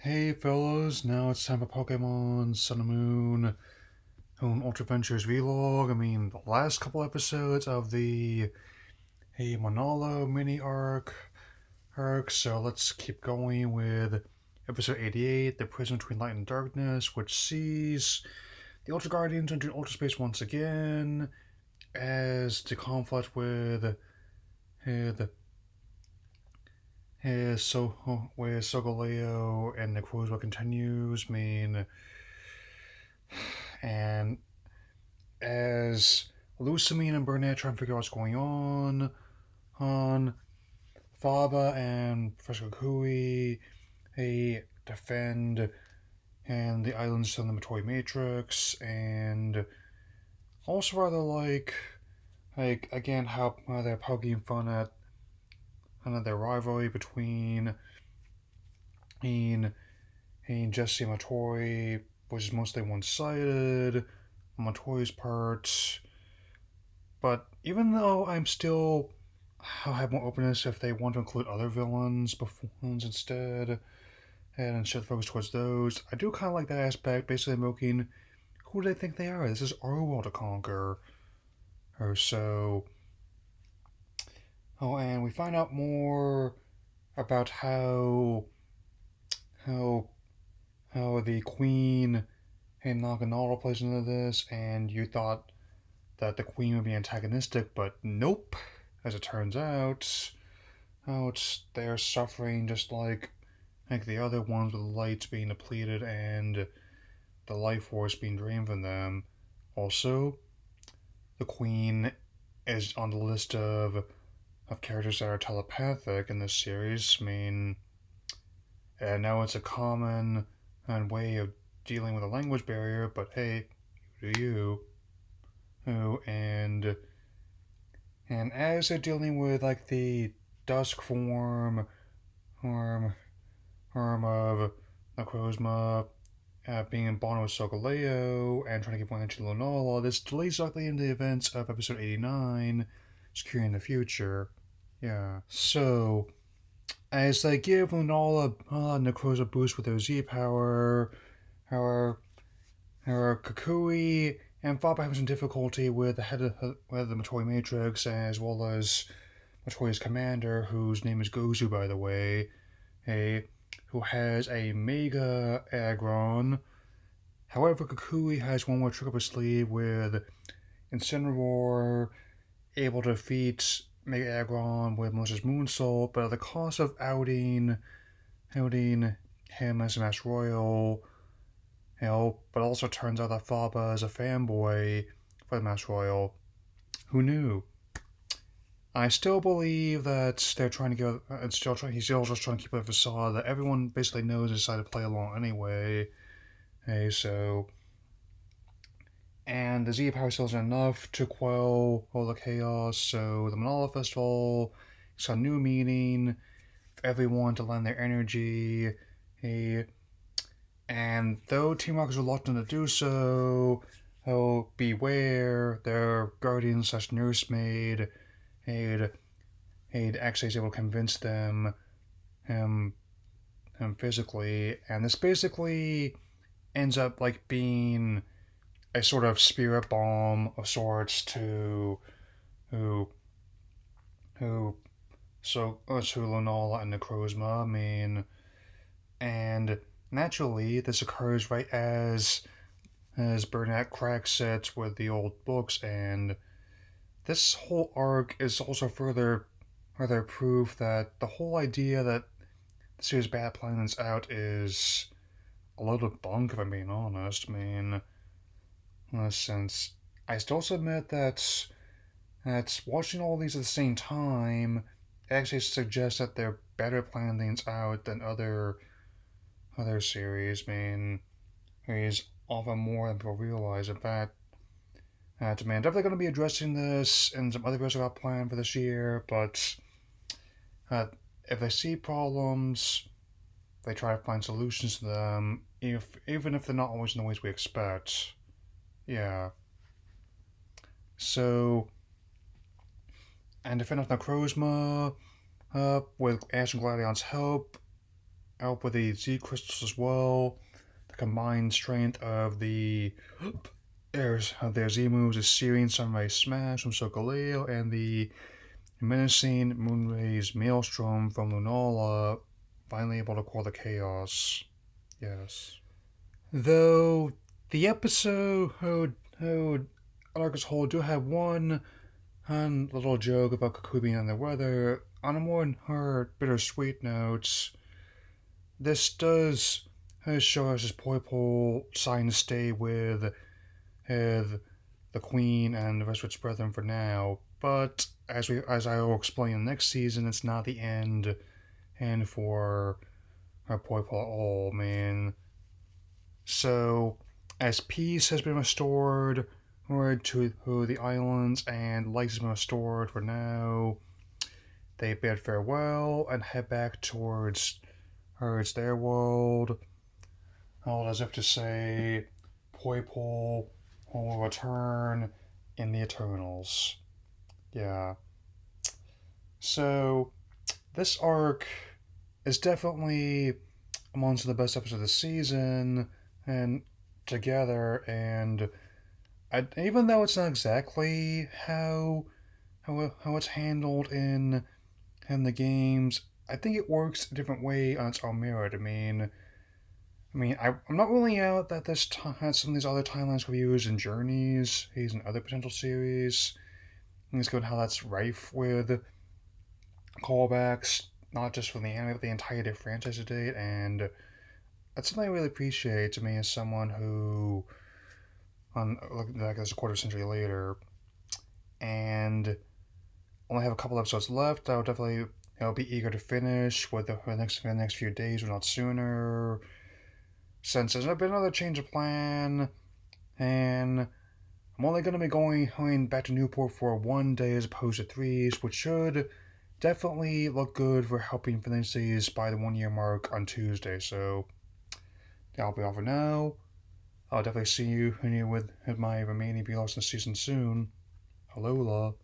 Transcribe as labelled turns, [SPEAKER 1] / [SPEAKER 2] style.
[SPEAKER 1] Hey fellas, now it's time for Pokemon Sun and Moon Ultra Ventures vlog. The last couple episodes of the Monolo mini arc. So let's keep going with episode 88, the Prism Between Light and Darkness, which sees the Ultra Guardians entering Ultra Space once again as the conflict with the where Sogaleo and Necrozma continues. And as Lusamine and Burnett try and figure out what's going on Faba and Professor Kui, they defend and the islands from the Matoi Matrix, and also rather like again how they're poking fun at their rivalry between Jesse and Matoi, which is mostly one-sided on Matoi's part. But even though I'll have more openness if they want to include other villains instead, and shift focus towards those. I do kind of like that aspect, basically invoking who do they think they are? This is our world to conquer. Or so. Oh, and we find out more about how how the Queen and Naganara plays into this, and you thought that the Queen would be antagonistic, but nope. As it turns out, they're suffering just like the other ones, with the lights being depleted and the life force being drained from them. Also, the Queen is on the list of characters that are telepathic in this series. And now it's a common way of dealing with a language barrier, but hey, do you. Oh, and as they're dealing with like the dusk form of Necrozma, being in bond with Sogaleo and trying to get one into Lonola, this leads directly into the events of episode 89, Securing the Future. Yeah. So, as they give Lonola Necrozma a boost with their Z power, our Kukui and Faba having some difficulty with the head of the Matoi Matrix, as well as Matoi's commander, whose name is Gozu, by the way, who has a Mega Aggron. However, Kukui has one more trick up his sleeve with Incineroar, able to defeat Mega Aggron with Melissa's Moonsault, but at the cost of outing him as a Master Royal. But also turns out that Faba is a fanboy for the Master Royal. Who knew? I still believe that they're trying to go. He's still just trying to keep a facade that everyone basically knows and decided to play along anyway. So. And the Z power still isn't enough to quell all the chaos, so the Manala Festival it's a new meeting for everyone to lend their energy. And though Team Rocket is reluctant to do so, beware, their guardian slash nursemaid actually is able to convince him physically, and this basically ends up like being a sort of spirit bomb of sorts to who to Lonola and Necrozma. And naturally, this occurs right as Burnett cracks it with the old books, and this whole arc is also further proof that the whole idea that the series Bad Planets out is a load of bunk, if I'm being honest. In a sense, I still submit that watching all these at the same time actually suggests that they're better planning things out than other series. Series often more than people realize. In fact, definitely going to be addressing this in some other videos I got planned for this year. But if they see problems, they try to find solutions to them, even if they're not always in the ways we expect. Yeah. So, and to finish Necrozma, with Ash and Gladion's help, out with the Z crystals as well. The combined strength of their Z moves is Searing Sunrise Smash from Sokoleo and the menacing Moonrays Maelstrom from Lunala, finally able to call the Chaos. Yes. Though the episode arc as a whole do have one little joke about Kaku being on the weather. On a more her bittersweet notes, this does show us his Poipole deciding to stay with the Queen and the rest of its brethren for now. But as I will explain in the next season, it's not the end for our Poipole at all, man. So, as peace has been restored to the islands and light has been restored for now, they bid farewell and head back towards their world. All as if to say, Poipole will return in the Eternals. Yeah. So, this arc is definitely amongst the best episodes of the season, and together, and even though it's not exactly how it's handled in the games, I think it works a different way on its own merit. I'm not ruling out that some of these other timelines could be used in Journeys, in other potential series. And it's good how that's rife with callbacks, not just from the anime, but the entire franchise to date, and that's something I really appreciate to me as someone who, like as a quarter century later, and only have a couple episodes left. I'll definitely be eager to finish with the next few days, or not sooner. Since there's been another change of plan, and I'm only going to be going back to Newport for 1 day as opposed to 3, which should definitely look good for helping finish these by the 1 year mark on Tuesday. So that'll be all for now. I'll definitely see you with my remaining viewers in the season soon. Alola.